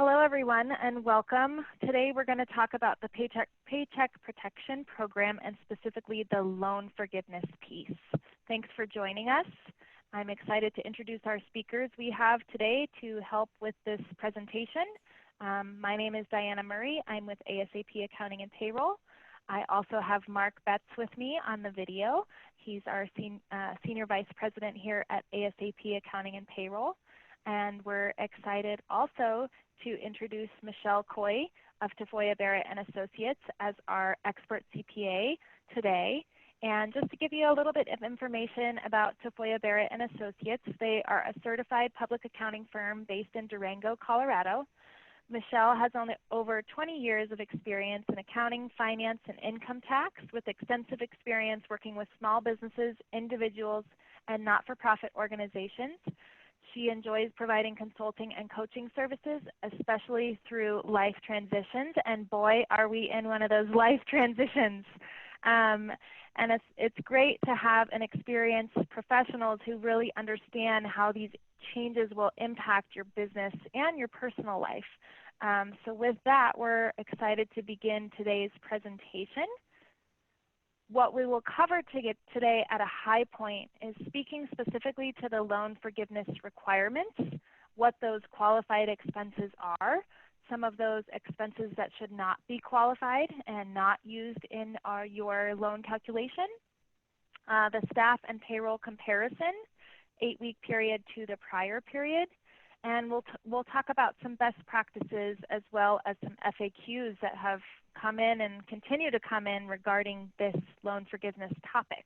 Hello, everyone, and welcome. Today we're going to talk about the Paycheck Protection Program and specifically the loan forgiveness piece. Thanks for joining us. I'm excited to introduce our speakers we have today to help with this presentation. My name is Diana Murray. I'm with ASAP Accounting and Payroll. I also have Mark Betts with me on the video. He's our Senior Vice President here at ASAP Accounting and Payroll. And we're excited also to introduce Michelle Kooi of Tafoya Barrett Associates as our expert CPA today. And just to give you a little bit of information about Tafoya Barrett Associates, they are a certified public accounting firm based in Durango, Colorado. Michelle has over 20 years of experience in accounting, finance, and income tax, with extensive experience working with small businesses, individuals, and not-for-profit organizations. She enjoys providing consulting and coaching services, especially through life transitions. And boy, are we in one of those life transitions. And it's great to have an experienced professionals who really understand how these changes will impact your business and your personal life. So with that, we're excited to begin today's presentation. What we will cover today at a high point is speaking specifically to the loan forgiveness requirements, what those qualified expenses are, some of those expenses that should not be qualified and not used in your loan calculation, the staff and payroll comparison, 8-week period to the prior period, and we'll talk about some best practices as well as some FAQs that have come in and continue to come in regarding this loan forgiveness topic.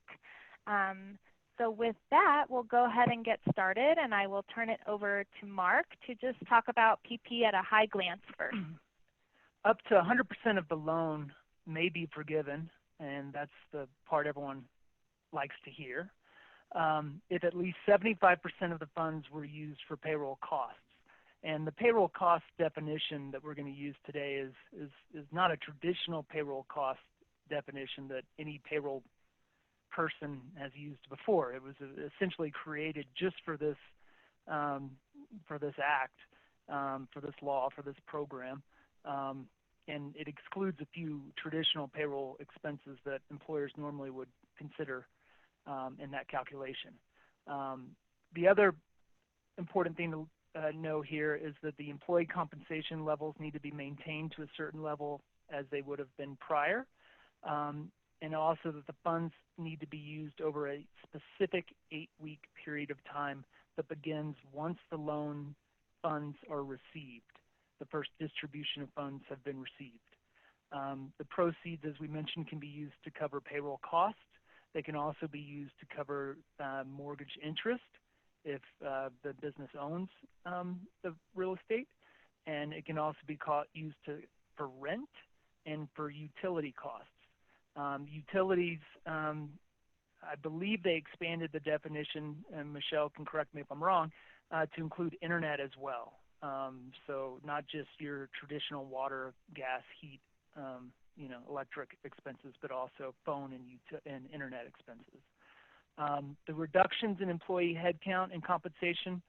So with that, we'll go ahead and get started, and I will turn it over to Mark to just talk about PP at a high glance first. Up to 100% of the loan may be forgiven, and that's the part everyone likes to hear, if at least 75% of the funds were used for payroll costs. And the payroll cost definition that we're going to use today is not a traditional payroll cost definition that any payroll person has used before. It was essentially created just for this act, for this law, for this program, and it excludes a few traditional payroll expenses that employers normally would consider in that calculation. The other important thing to know here is that the employee compensation levels need to be maintained to a certain level as they would have been prior, and also that the funds need to be used over a specific 8-week period of time that begins once the loan funds are received. The first distribution of funds have been received. The proceeds, as we mentioned, can be used to cover payroll costs. They can also be used to cover mortgage interest if the business owns the real estate, and it can also be used for rent and for utility costs. Utilities, I believe they expanded the definition, and Michelle can correct me if I'm wrong, to include internet as well. So not just your traditional water, gas, heat, electric expenses, but also phone and internet expenses. The reductions in employee headcount and compensation,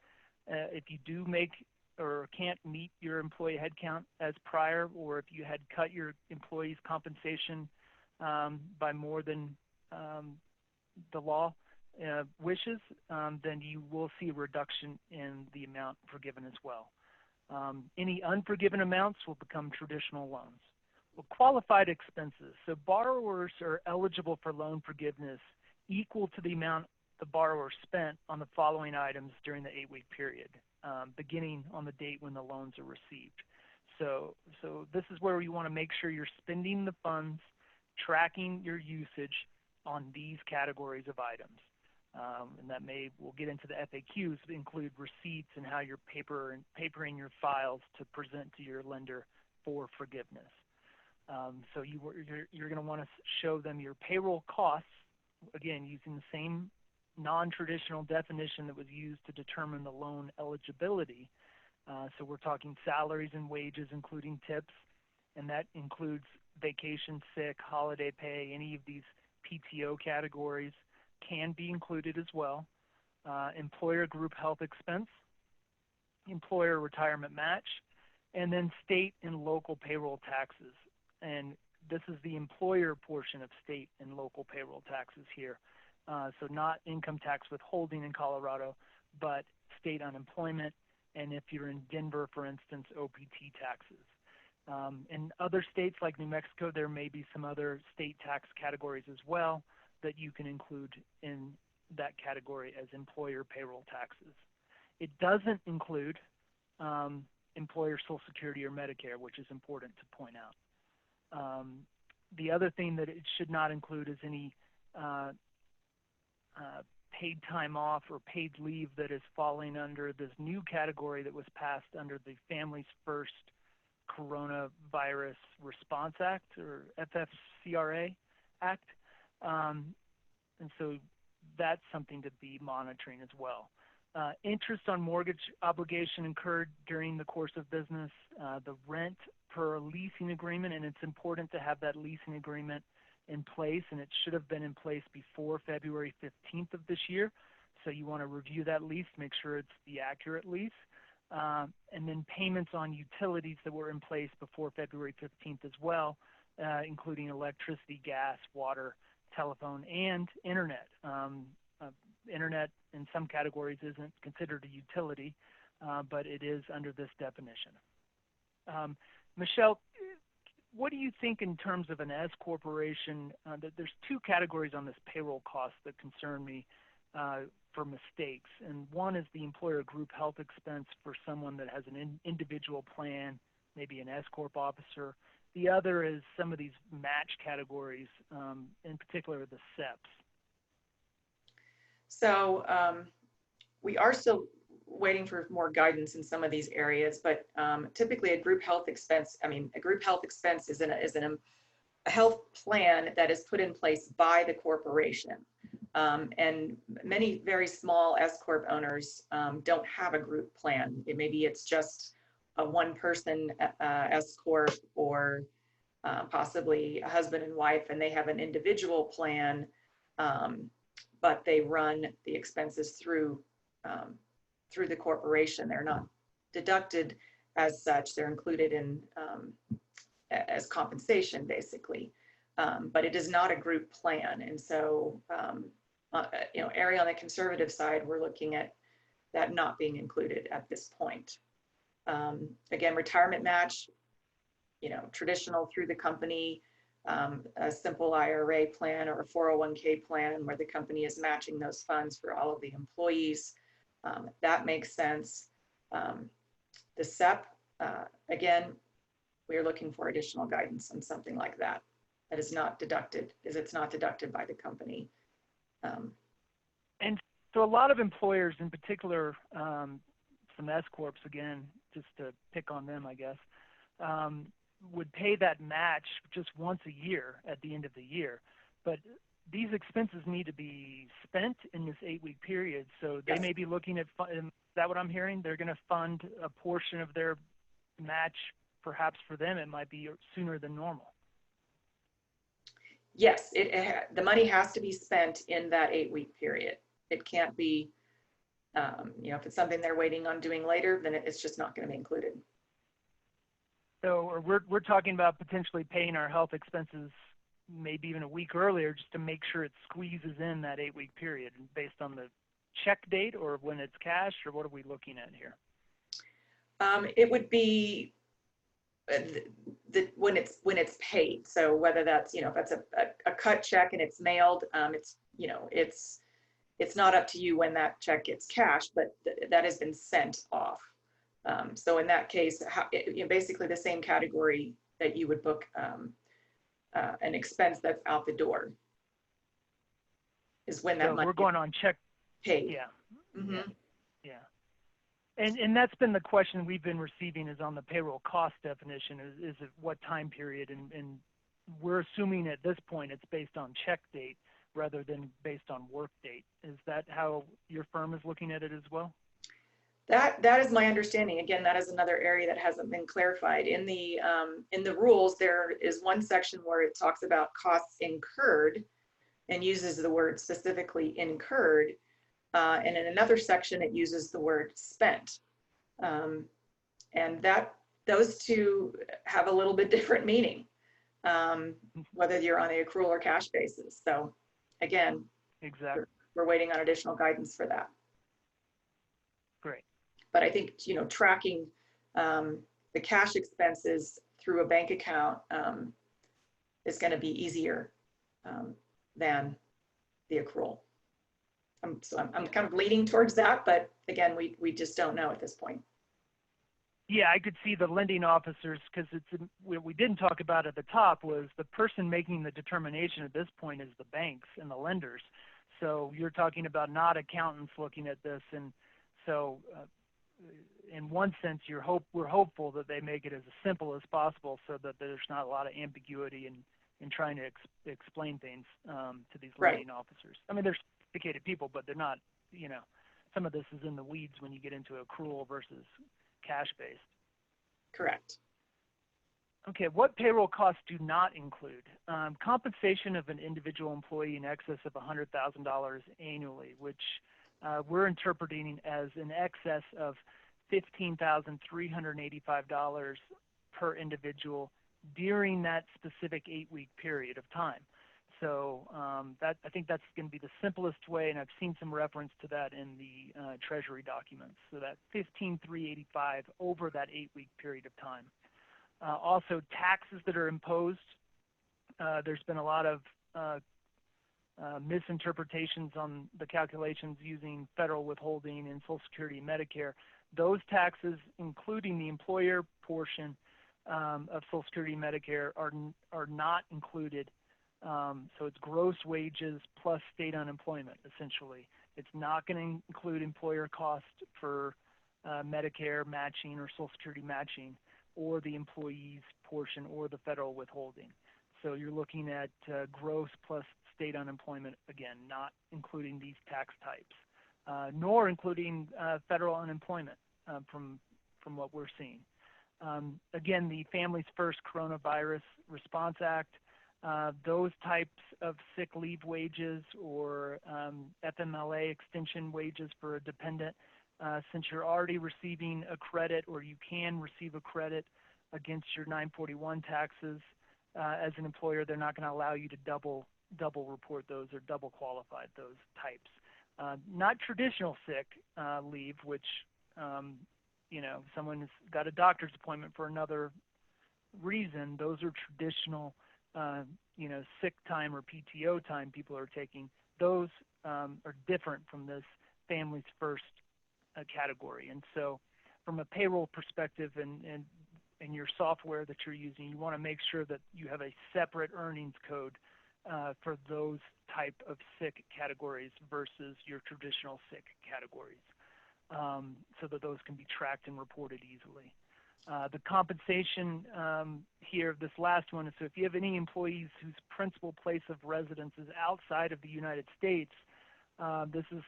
if you do make or can't meet your employee headcount as prior, or if you had cut your employees' compensation by more than the law wishes, then you will see a reduction in the amount forgiven as well. Any unforgiven amounts will become traditional loans. Well, qualified expenses. So borrowers are eligible for loan forgiveness equal to the amount the borrower spent on the following items during the 8-week period, beginning on the date when the loans are received. So this is where you want to make sure you're spending the funds, tracking your usage on these categories of items. And that we'll get into the FAQs that include receipts and how you're papering your files to present to your lender for forgiveness. So you're going to want to show them your payroll costs, again, using the same non-traditional definition that was used to determine the loan eligibility. So we're talking salaries and wages, including tips, and that includes vacation, sick, holiday pay. Any of these PTO categories can be included as well. Employer group health expense, employer retirement match, and then state and local payroll taxes. And this is the employer portion of state and local payroll taxes here. So not income tax withholding in Colorado, but state unemployment, and if you're in Denver, for instance, OPT taxes. In other states like New Mexico, there may be some other state tax categories as well that you can include in that category as employer payroll taxes. It doesn't include employer Social Security or Medicare, which is important to point out. The other thing that it should not include is any paid time off or paid leave that is falling under this new category that was passed under the Families First Coronavirus Response Act, or FFCRA Act. And so that's something to be monitoring as well. Interest on mortgage obligation incurred during the course of business, the rent per leasing agreement, and it's important to have that leasing agreement in place, and it should have been in place before February 15th of this year. So you want to review that lease, make sure it's the accurate lease. And then payments on utilities that were in place before February 15th as well, including electricity, gas, water, telephone, and internet. Internet in some categories isn't considered a utility, but it is under this definition. Michelle, what do you think in terms of an S corporation? There's two categories on this payroll cost that concern me for mistakes. And one is the employer group health expense for someone that has an individual plan, maybe an S corp officer. The other is some of these match categories, in particular the SEPs. So we are still waiting for more guidance in some of these areas, but typically a group health expense, a group health expense is a health plan that is put in place by the corporation. And many very small S Corp owners don't have a group plan. Maybe it's just a one-person S Corp, or possibly a husband and wife, and they have an individual plan, but they run the expenses through the corporation. They're not deducted as such. They're included in as compensation, basically. But it is not a group plan. And so, area on the conservative side, we're looking at that not being included at this point. Again, retirement match, traditional through the company, a simple IRA plan or a 401k plan where the company is matching those funds for all of the employees. That makes sense. The SEP, again, we are looking for additional guidance on something like that. That is not deducted, it's not deducted by the company. And so a lot of employers, in particular, some S Corps, again, just to pick on them, I guess, would pay that match just once a year at the end of the year. But these expenses need to be spent in this 8-week period. So they may be looking at, is that what I'm hearing? They're going to fund a portion of their match. Perhaps for them, it might be sooner than normal. Yes, the money has to be spent in that 8-week period. It can't be, if it's something they're waiting on doing later, then it's just not going to be included. So we're talking about potentially paying our health expenses maybe even a week earlier just to make sure it squeezes in that 8-week period based on the check date or when it's cash, or what are we looking at here? It would be when it's paid. So whether that's, if that's a cut check and it's mailed, it's not up to you when that check gets cashed, but that has been sent off. So in that case, basically the same category that you would book an expense that's out the door is when that money. We're going on check paid. Yeah. Mm-hmm. Yeah. And that's been the question we've been receiving, is on the payroll cost definition, is it what time period? And we're assuming at this point it's based on check date rather than based on work date. Is that how your firm is looking at it as well? That is my understanding. Again, that is another area that hasn't been clarified. In the rules, there is one section where it talks about costs incurred and uses the word specifically incurred. And in another section, it uses the word spent. And that those two have a little bit different meaning, whether you're on the accrual or cash basis. So again, Exactly. we're waiting on additional guidance for that. Great. But I think, tracking the cash expenses through a bank account is going to be easier than the accrual. So I'm kind of leaning towards that, but again, we just don't know at this point. Yeah, I could see the lending officers, because what we didn't talk about at the top was the person making the determination at this point is the banks and the lenders. So you're talking about not accountants looking at this, and so in one sense, we're hopeful that they make it as simple as possible, so that there's not a lot of ambiguity in trying to explain things to these lending officers. I mean, they're sophisticated people, but they're not. Some of this is in the weeds when you get into accrual versus cash-based. Correct. Okay, what payroll costs do not include? Compensation of an individual employee in excess of $100,000 annually, which we're interpreting as in excess of $15,385 per individual during that specific 8-week period of time. So I think that's going to be the simplest way, and I've seen some reference to that in the Treasury documents. So that $15,385 over that 8-week period of time. Also, taxes that are imposed. There's been a lot of misinterpretations on the calculations using federal withholding and Social Security and Medicare. Those taxes, including the employer portion of Social Security and Medicare, are not included. So it's gross wages plus state unemployment, essentially. It's not going to include employer cost for Medicare matching or Social Security matching, or the employee's portion, or the federal withholding. So you're looking at gross plus state unemployment, again, not including these tax types, nor including federal unemployment from what we're seeing. Again, the Families First Coronavirus Response Act, those types of sick leave wages or FMLA extension wages for a dependent, since you're already receiving a credit, or you can receive a credit against your 941 taxes as an employer, they're not going to allow you to double report those or double qualify those types. Not traditional sick leave, which someone has got a doctor's appointment for another reason. Those are traditional sick time or PTO time people are taking. Those are different from this Families First category. And so from a payroll perspective and your software that you're using, you want to make sure that you have a separate earnings code for those type of sick categories versus your traditional sick categories, so that those can be tracked and reported easily. The compensation here, this last one, is so if you have any employees whose principal place of residence is outside of the United States, this is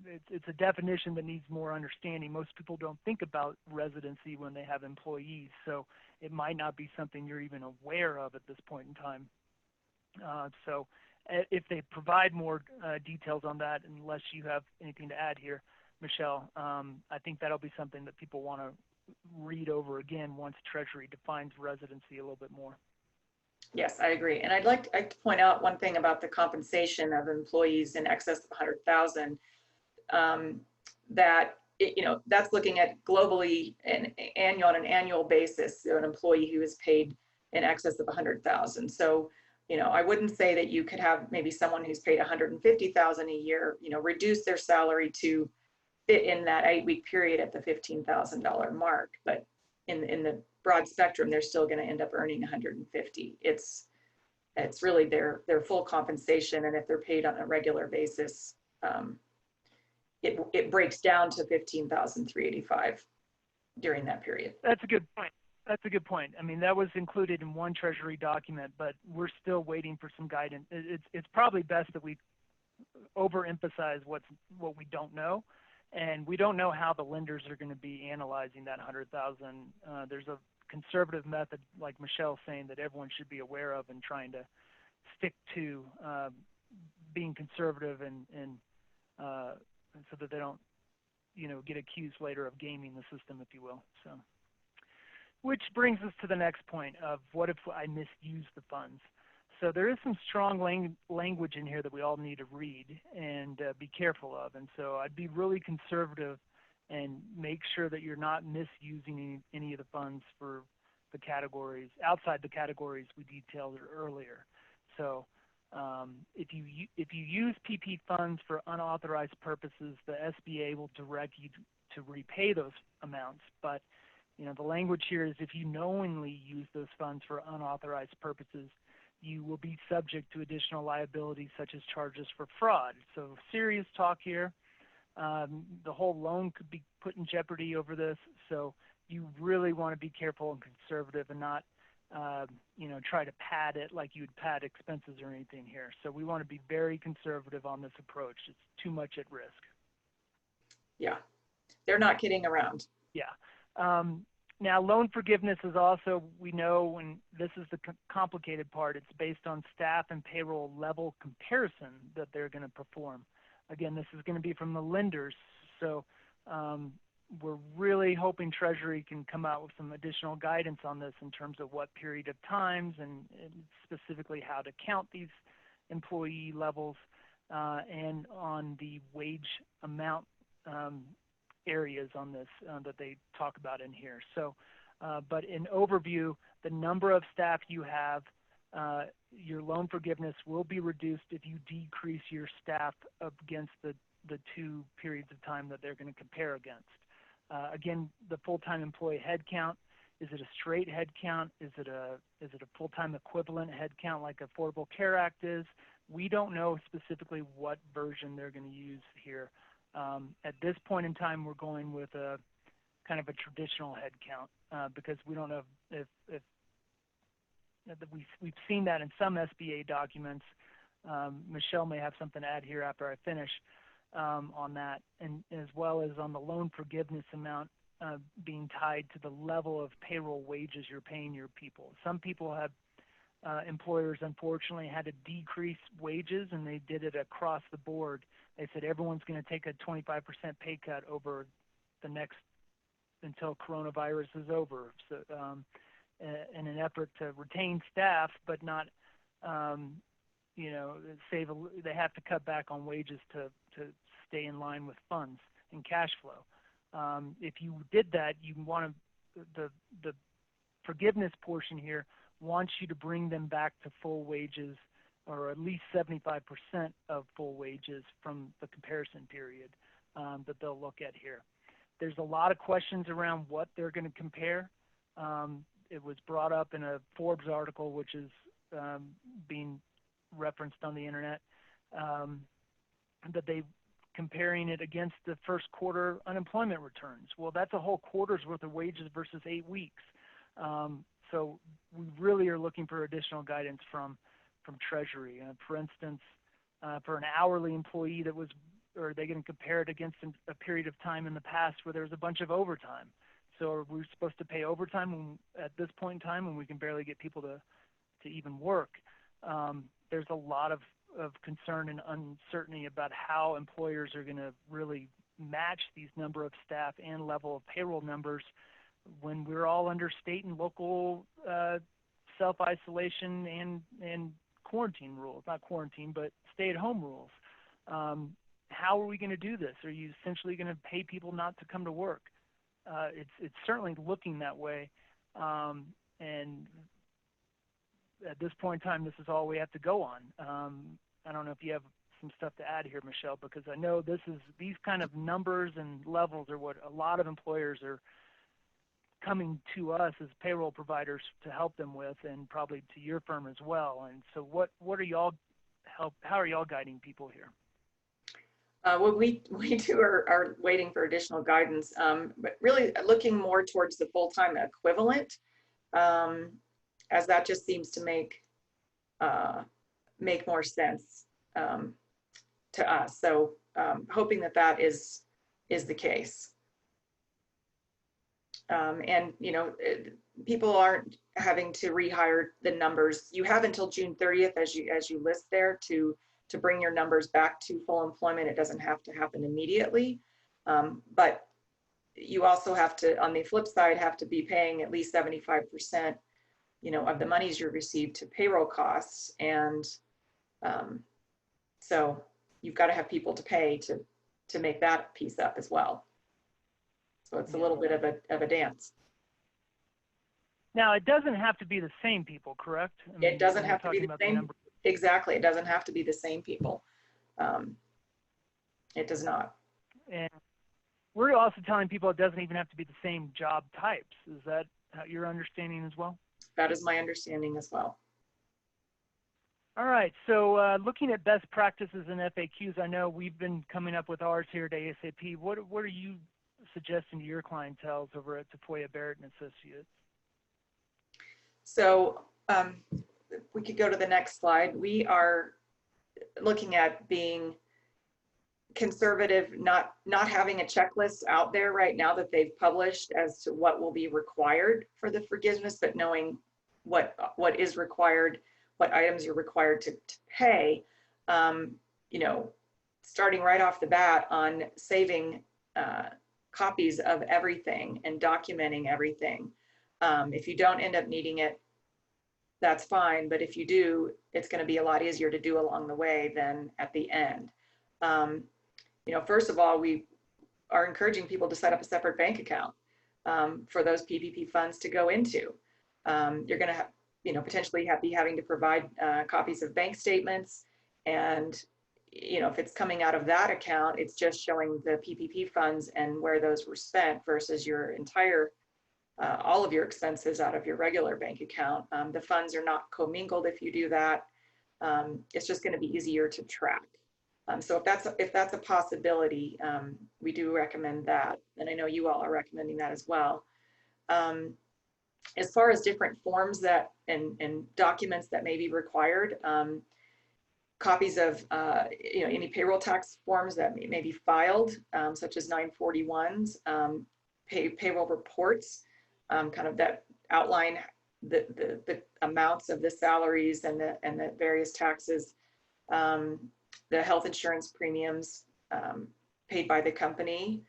it's a definition that needs more understanding. Most people don't think about residency when they have employees, so it might not be something you're even aware of at this point in time. So if they provide more details on that, unless you have anything to add here, Michelle, I think that'll be something that people want to read over again once Treasury defines residency a little bit more. Yes, I agree. And I'd like to point out one thing about the compensation of employees in excess of 100,000, that that's looking at globally on an annual basis, an employee who is paid in excess of 100,000. So, I wouldn't say that you could have maybe someone who's paid 150,000 a year, reduce their salary to fit in that 8-week period at the $15,000 mark. But in the broad spectrum, they're still going to end up earning 150. It's really their full compensation, and if they're paid on a regular basis, it breaks down to $15,385 during that period. That's a good point. I mean, that was included in one Treasury document, but we're still waiting for some guidance. It's probably best that we overemphasize what we don't know, and we don't know how the lenders are going to be analyzing that 100,000. There's a conservative method, like Michelle's saying, that everyone should be aware of and trying to stick to being conservative and so that they don't get accused later of gaming the system, if you will. So, which brings us to the next point of what if I misuse the funds? So there is some strong language in here that we all need to read and be careful of. And so I'd be really conservative and make sure that you're not misusing any of the funds for the categories, outside the categories we detailed earlier. So if you use PP funds for unauthorized purposes, the SBA will direct you to repay those amounts. But the language here is if you knowingly use those funds for unauthorized purposes, you will be subject to additional liabilities such as charges for fraud. So serious talk here. The whole loan could be put in jeopardy over this. So you really want to be careful and conservative and not try to pad it like you would pad expenses or anything here. So we want to be very conservative on this approach. It's too much at risk. Yeah, they're not kidding around. Yeah. Now, loan forgiveness is also, we know, and this is the complicated part, it's based on staff and payroll level comparison that they're going to perform. Again, this is going to be from the lenders. So we're really hoping Treasury can come out with some additional guidance on this in terms of what period of times and specifically how to count these employee levels and on the wage amount areas on this that they talk about in here. So, but in overview, the number of staff you have, your loan forgiveness will be reduced if you decrease your staff against the two periods of time that they're going to compare against. Again, the full-time employee head count, is it a straight head count? Is it a full-time equivalent head count like Affordable Care Act is? We don't know specifically what version they're going to use here. At this point in time, we're going with a kind of a traditional head count because we don't know if we've seen that in some SBA documents. Michelle may have something to add here after I finish on that, and as well as on the loan forgiveness amount being tied to the level of payroll wages you're paying your people. Some people have employers unfortunately had to decrease wages, and they did it across the board. They said everyone's going to take a 25% pay cut over the next until coronavirus is over. So, in an effort to retain staff, but not, save. They have to cut back on wages to stay in line with funds and cash flow. If you did that, you want to the forgiveness portion here wants you to bring them back to full wages, or at least 75% of full wages from the comparison period that they'll look at here. There's a lot of questions around what they're going to compare. It was brought up in a Forbes article, which is being referenced on the internet, that they comparing it against the first quarter unemployment returns. Well, that's a whole quarter's worth of wages versus 8 weeks. So we really are looking for additional guidance from Treasury. For instance, for an hourly employee are they going to compare it against a period of time in the past where there was a bunch of overtime? So are we supposed to pay overtime at this point in time when we can barely get people to even work? There's a lot of concern and uncertainty about how employers are going to really match these number of staff and level of payroll numbers when we're all under state and local self-isolation and quarantine rules, not quarantine, but stay-at-home rules. How are we going to do this? Are you essentially going to pay people not to come to work? It's certainly looking that way. And at this point in time, this is all we have to go on. I don't know if you have some stuff to add here, Michelle, because I know these kind of numbers and levels are what a lot of employers are coming to us as payroll providers to help them with, and probably to your firm as well. And so what are y'all how are y'all guiding people here? Well, we too are waiting for additional guidance, but really looking more towards the full-time equivalent, as that just seems to make more sense to us. So hoping that is the case. And people aren't having to rehire the numbers. You have until June 30th, as you list there, to bring your numbers back to full employment. It doesn't have to happen immediately. But you also have to, on the flip side, have to be paying at least 75%, of the monies you receive to payroll costs. And so you've got to have people to pay to make that piece up as well. So it's a little bit of a dance. Now, it doesn't have to be the same people, correct? I mean, it doesn't have to be the same. Exactly. It doesn't have to be the same people. It does not. And we're also telling people it doesn't even have to be the same job types. Is that your understanding as well? That is my understanding as well. All right. So looking at best practices and FAQs, I know we've been coming up with ours here at ASAP. What are you suggesting to your clientele over at Tafoya Barrett Associates? So we could go to the next slide. We are looking at being conservative, not having a checklist out there right now that they've published as to what will be required for the forgiveness, but knowing what is required, what items you're required to pay. Starting right off the bat on saving copies of everything and documenting everything. If you don't end up needing it, that's fine. But if you do, it's going to be a lot easier to do along the way than at the end. First of all, we are encouraging people to set up a separate bank account for those PPP funds to go into. You're going to have, potentially be having to provide copies of bank statements. And, if it's coming out of that account, it's just showing the PPP funds and where those were spent versus your entire all of your expenses out of your regular bank account. The funds are not commingled if you do that. It's just going to be easier to track. So if that's a possibility, we do recommend that. And I know you all are recommending that as well. As far as different forms that and documents that may be required, copies of any payroll tax forms that may be filed, such as 941s, payroll reports, kind of that outline the amounts of the salaries and the various taxes, the health insurance premiums paid by the company,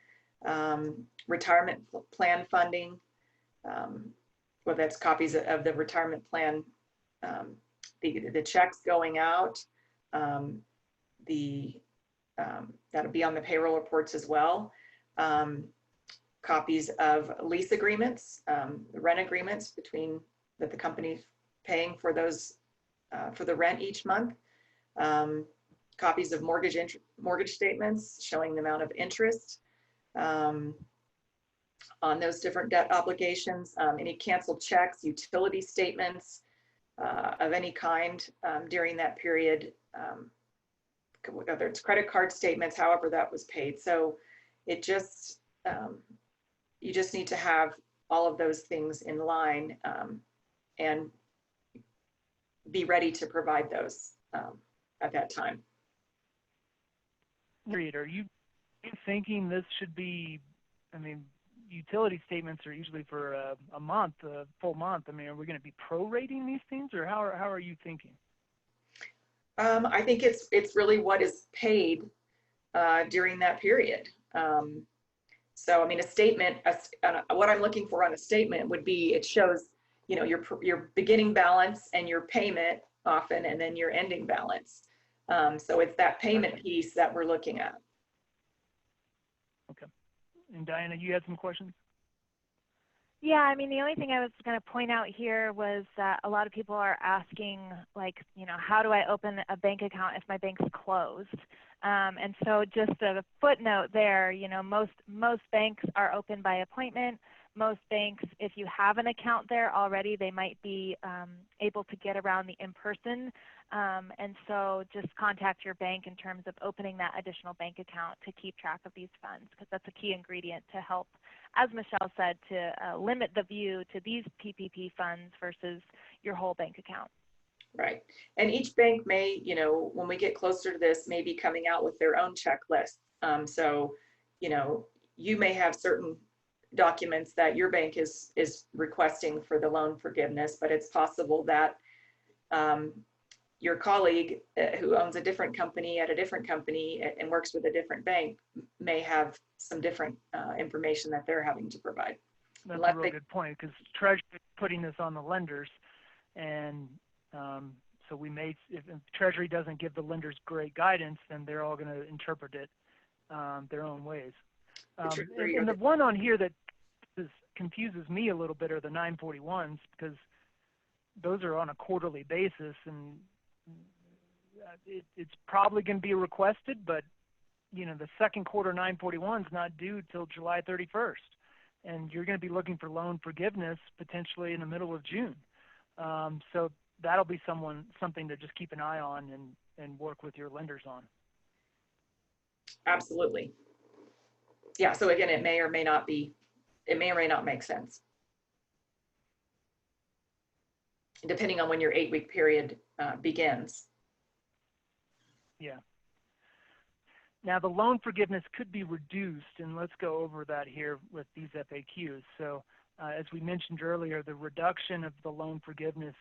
retirement plan funding, well, that's copies of the retirement plan, the checks going out, that'll be on the payroll reports as well. Copies of lease agreements, the rent agreements that the company's paying for those, for the rent each month. Copies of mortgage statements showing the amount of interest on those different debt obligations, any canceled checks, utility statements of any kind during that period, whether it's credit card statements, however that was paid. So it just, you just need to have all of those things in line and be ready to provide those at that time. Are you thinking this should be, I mean, utility statements are usually for a month, a full month. I mean, are we going to be prorating these things, or how are you thinking? I think it's really what is paid during that period. So, I mean, a statement, what I'm looking for on a statement would be, it shows, your beginning balance and your payment often, and then your ending balance. So it's that payment piece that we're looking at. Okay. And Diana, you had some questions? Yeah, I mean, the only thing I was going to point out here was that a lot of people are asking, like, how do I open a bank account if my bank's closed? And so just a footnote there, most banks are open by appointment. Most banks, if you have an account there already, they might be able to get around the in-person. And so just contact your bank in terms of opening that additional bank account to keep track of these funds, because that's a key ingredient to help, as Michelle said, to limit the view to these PPP funds versus your whole bank account. Right. And each bank may, when we get closer to this, may be coming out with their own checklist. So, you may have certain documents that your bank is requesting for the loan forgiveness, but it's possible that your colleague who owns a different company at a different company and works with a different bank may have some different information that they're having to provide. That's a real good point, because Treasury is putting this on the lenders, and so we may, if Treasury doesn't give the lenders great guidance, then they're all going to interpret it their own ways. And the one on here that confuses me a little bit are the 941s, because those are on a quarterly basis, and it's probably going to be requested, but the second quarter 941 is not due till July 31st, and you're going to be looking for loan forgiveness potentially in the middle of June. So that'll be something to just keep an eye on and work with your lenders on. Absolutely. Yeah. So again, it may or may not make sense, depending on when your 8-week period begins. Yeah. Now, the loan forgiveness could be reduced, and let's go over that here with these FAQs. So as we mentioned earlier, the reduction of the loan forgiveness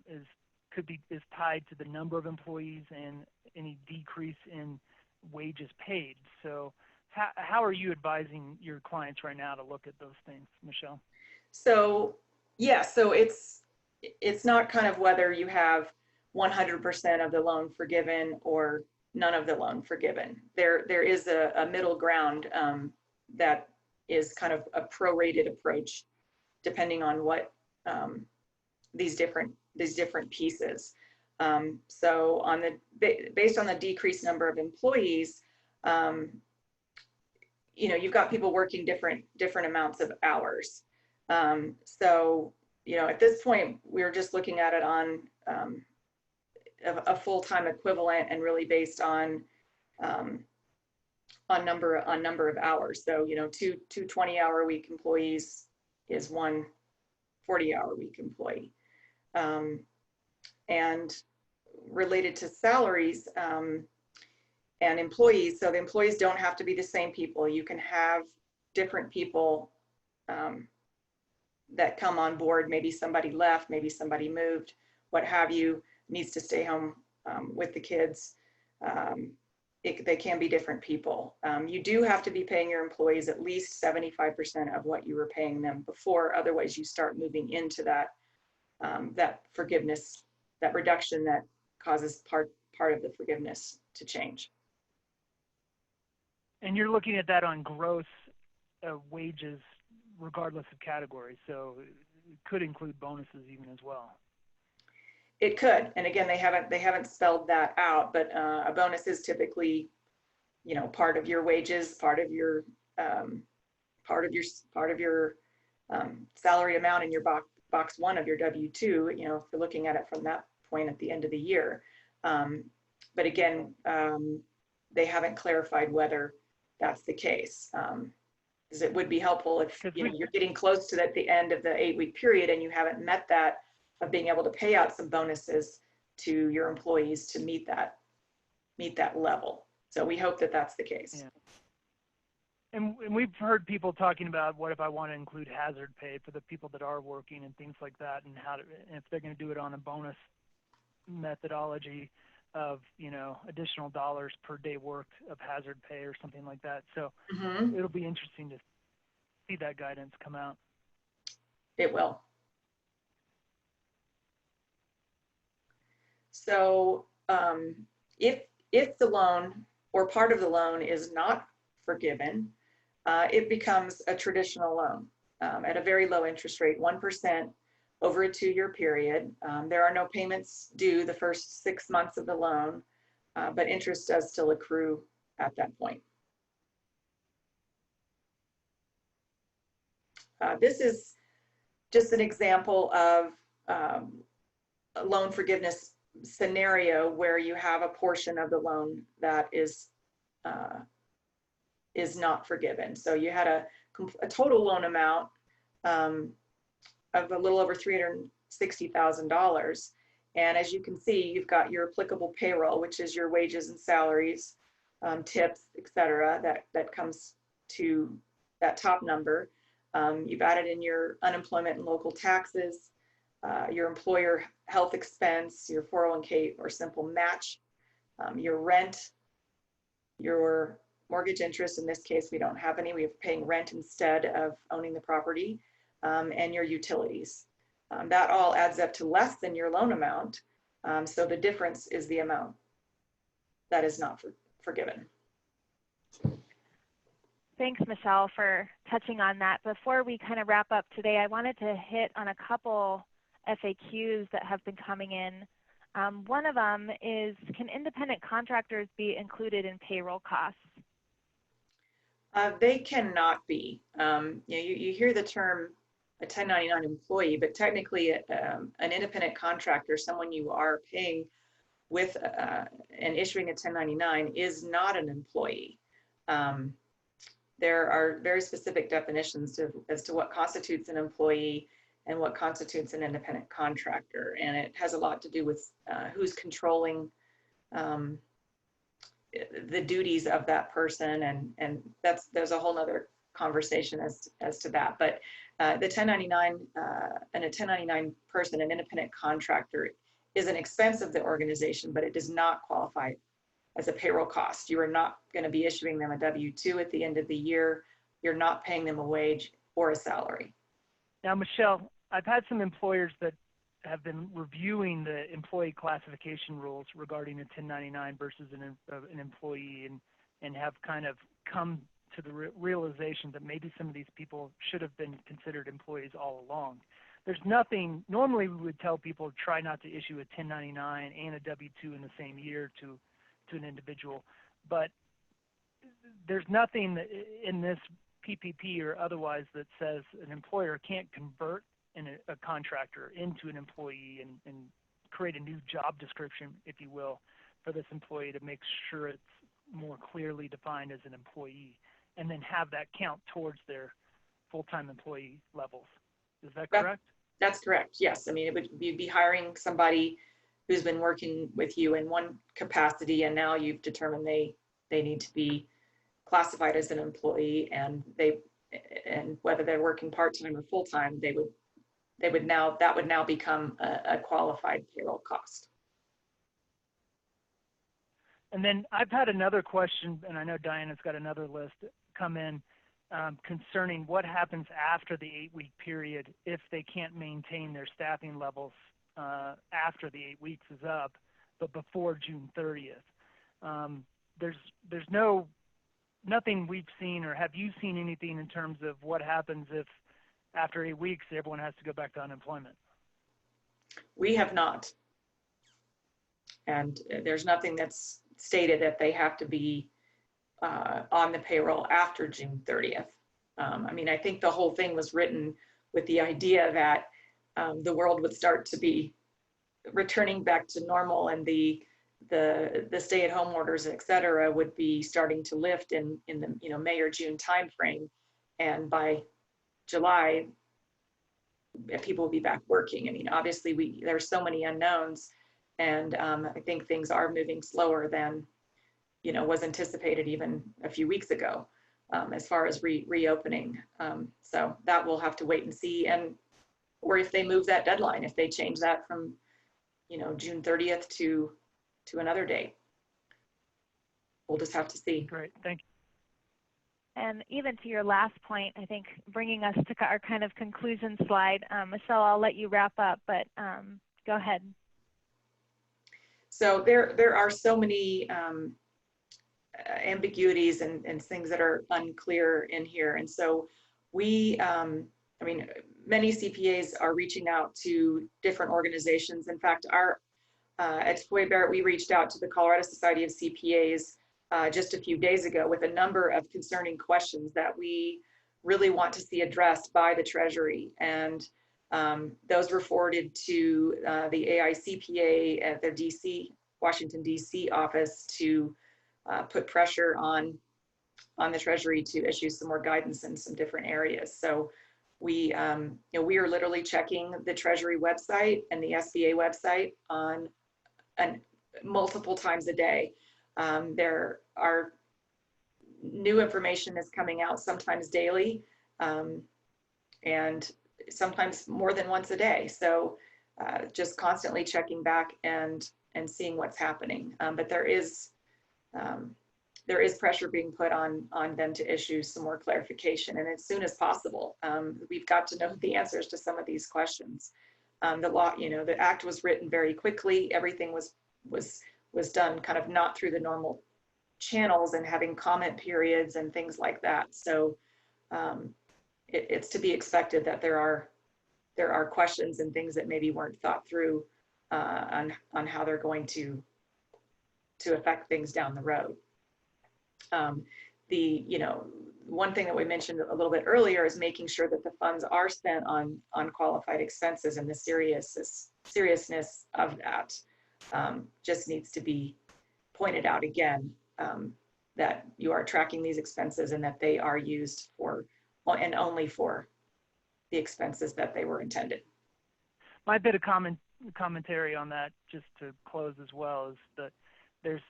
is tied to the number of employees and any decrease in wages paid. So how are you advising your clients right now to look at those things, Michelle? So yeah, so it's not kind of whether you have 100% of the loan forgiven or none of the loan forgiven. There is a middle ground that is kind of a prorated approach, depending on what these different pieces. So based on the decreased number of employees, you've got people working different amounts of hours. So at this point, we're just looking at it on a full-time equivalent, and really based on number of hours. So two 20-hour-a-week employees is one 40-hour-a-week employee. And related to salaries and employees, so the employees don't have to be the same people. You can have different people that come on board. Maybe somebody left, maybe somebody moved, what have you, needs to stay home with the kids. They can be different people. You do have to be paying your employees at least 75% of what you were paying them before. Otherwise, you start moving into that forgiveness, that reduction that causes part of the forgiveness to change. And you're looking at that on gross wages, regardless of category. So it could include bonuses even as well. It could, and again, they haven't spelled that out, but a bonus is typically, part of your wages, part of your salary amount in your box 1 of your W-2. If you're looking at it from that point at the end of the year, but again, they haven't clarified whether that's the case. Because it would be helpful if you're getting close to the end of the 8-week period and you haven't met that, of being able to pay out some bonuses to your employees to meet that level. So we hope that that's the case. Yeah. And we've heard people talking about, what if I want to include hazard pay for the people that are working and things like that, and if they're going to do it on a bonus methodology of additional dollars per day worked of hazard pay or something like that. So it'll be interesting to see that guidance come out. It will. So if the loan or part of the loan is not forgiven, it becomes a traditional loan at a very low interest rate, 1% over a 2-year period. There are no payments due the first 6 months of the loan, but interest does still accrue at that point. This is just an example of a loan forgiveness scenario where you have a portion of the loan that is not forgiven. So you had a total loan amount of a little over $360,000. And as you can see, you've got your applicable payroll, which is your wages and salaries, tips, et cetera, that comes to that top number. You've added in your unemployment and local taxes, your employer health expense, your 401k or simple match, your rent, your mortgage interest. In this case, we don't have any. We're paying rent instead of owning the property, and your utilities. That all adds up to less than your loan amount. So the difference is the amount that is not forgiven. Thanks, Michelle, for touching on that. Before we kind of wrap up today, I wanted to hit on a couple FAQs that have been coming in. One of them is, can independent contractors be included in payroll costs? They cannot be. You hear the term a 1099 employee, but technically an independent contractor, someone you are paying with and issuing a 1099, is not an employee. There are very specific definitions as to what constitutes an employee and what constitutes an independent contractor. And it has a lot to do with who's controlling the duties of that person. And there's a whole nother conversation as to that. But the 1099 and a 1099 person, an independent contractor, is an expense of the organization, but it does not qualify as a payroll cost. You are not going to be issuing them a W-2 at the end of the year. You're not paying them a wage or a salary. Now, Michelle, I've had some employers that have been reviewing the employee classification rules regarding a 1099 versus an employee, and have kind of come to the realization that maybe some of these people should have been considered employees all along. There's nothing, normally we would tell people try not to issue a 1099 and a W-2 in the same year to an individual, but there's nothing in this PPP or otherwise that says an employer can't convert a contractor into an employee and create a new job description, if you will, for this employee to make sure it's more clearly defined as an employee, and then have that count towards their full-time employee levels. Is that correct? That's correct, yes. I mean, you'd be hiring somebody who's been working with you in one capacity, and now you've determined they need to be classified as an employee, and whether they're working part-time or full-time, that would now become a qualified payroll cost. And then I've had another question, and I know Diana's got another list come in concerning what happens after the 8-week period if they can't maintain their staffing levels after the 8 weeks is up, but before June 30th. There's nothing we've seen, or have you seen anything in terms of what happens if after 8 weeks everyone has to go back to unemployment? We have not. And there's nothing that's stated that they have to be on the payroll after June 30th. I mean, I think the whole thing was written with the idea that the world would start to be returning back to normal, and the stay-at-home orders, et cetera, would be starting to lift in the May or June timeframe, and by July people will be back working. I mean, obviously there's so many unknowns, and I think things are moving slower than was anticipated even a few weeks ago as far as reopening. So that we'll have to wait and see, or if they move that deadline, if they change that from June 30th to another date. We'll just have to see. Great, thank you. And even to your last point, I think bringing us to our kind of conclusion slide, Michelle, I'll let you wrap up, but go ahead. So there are so many ambiguities and things that are unclear in here. And so we, I mean, many CPAs are reaching out to different organizations. In fact, at Tafoya Barrett, we reached out to the Colorado Society of CPAs just a few days ago with a number of concerning questions that we really want to see addressed by the Treasury. And those were forwarded to the AICPA at their Washington, D.C. office to put pressure on the Treasury to issue some more guidance in some different areas. So we are literally checking the Treasury website and the SBA website on multiple times a day. There are new information is coming out sometimes daily, and sometimes more than once a day. So just constantly checking back and seeing what's happening. But there is there is pressure being put on them to issue some more clarification, and as soon as possible. We've got to know the answers to some of these questions. The law, the act was written very quickly. Everything was done kind of not through the normal channels and having comment periods and things like that. So it's to be expected that there are questions and things that maybe weren't thought through on how they're going to affect things down the road. One thing that we mentioned a little bit earlier is making sure that the funds are spent on qualified expenses, and the seriousness of that just needs to be pointed out again, that you are tracking these expenses and that they are used for and only for the expenses that they were intended. My bit of commentary on that, just to close as well, is that there's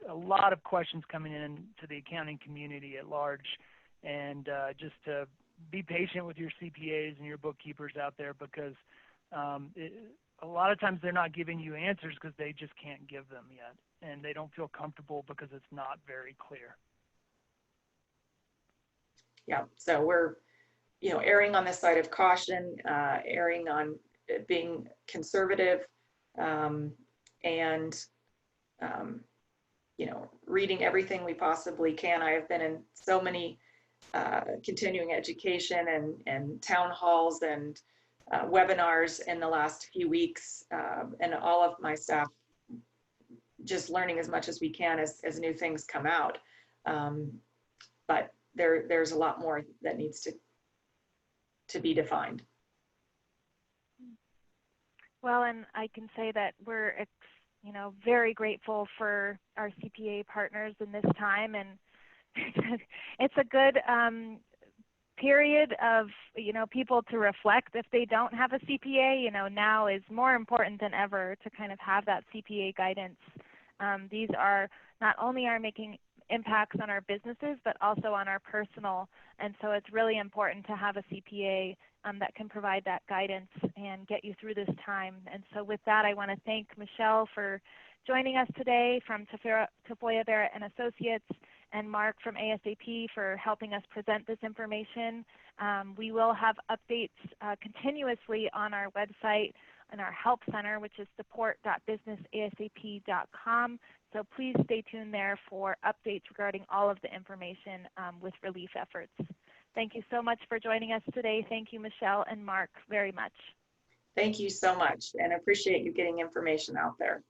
a lot of questions coming in to the accounting community at large, and just to be patient with your CPAs and your bookkeepers out there, because a lot of times they're not giving you answers because they just can't give them yet, and they don't feel comfortable because it's not very clear. Yeah, so we're erring on the side of caution, erring on being conservative, and reading everything we possibly can. I have been in so many continuing education and town halls and webinars in the last few weeks, and all of my staff just learning as much as we can as new things come out. But there's a lot more that needs to be defined. Well, and I can say that we're very grateful for our CPA partners in this time, and it's a good period of people to reflect if they don't have a CPA. Now is more important than ever to kind of have that CPA guidance. These are not only are making impacts on our businesses, but also on our personal, and so it's really important to have a CPA that can provide that guidance and get you through this time. And so with that, I want to thank Michelle for joining us today from Tafoya Barrett Associates, and Mark from ASAP for helping us present this information. We will have updates continuously on our website and our help center, which is support.businessasap.com. So please stay tuned there for updates regarding all of the information with relief efforts. Thank you so much for joining us today. Thank you, Michelle and Mark, very much. Thank you so much, and appreciate you getting information out there.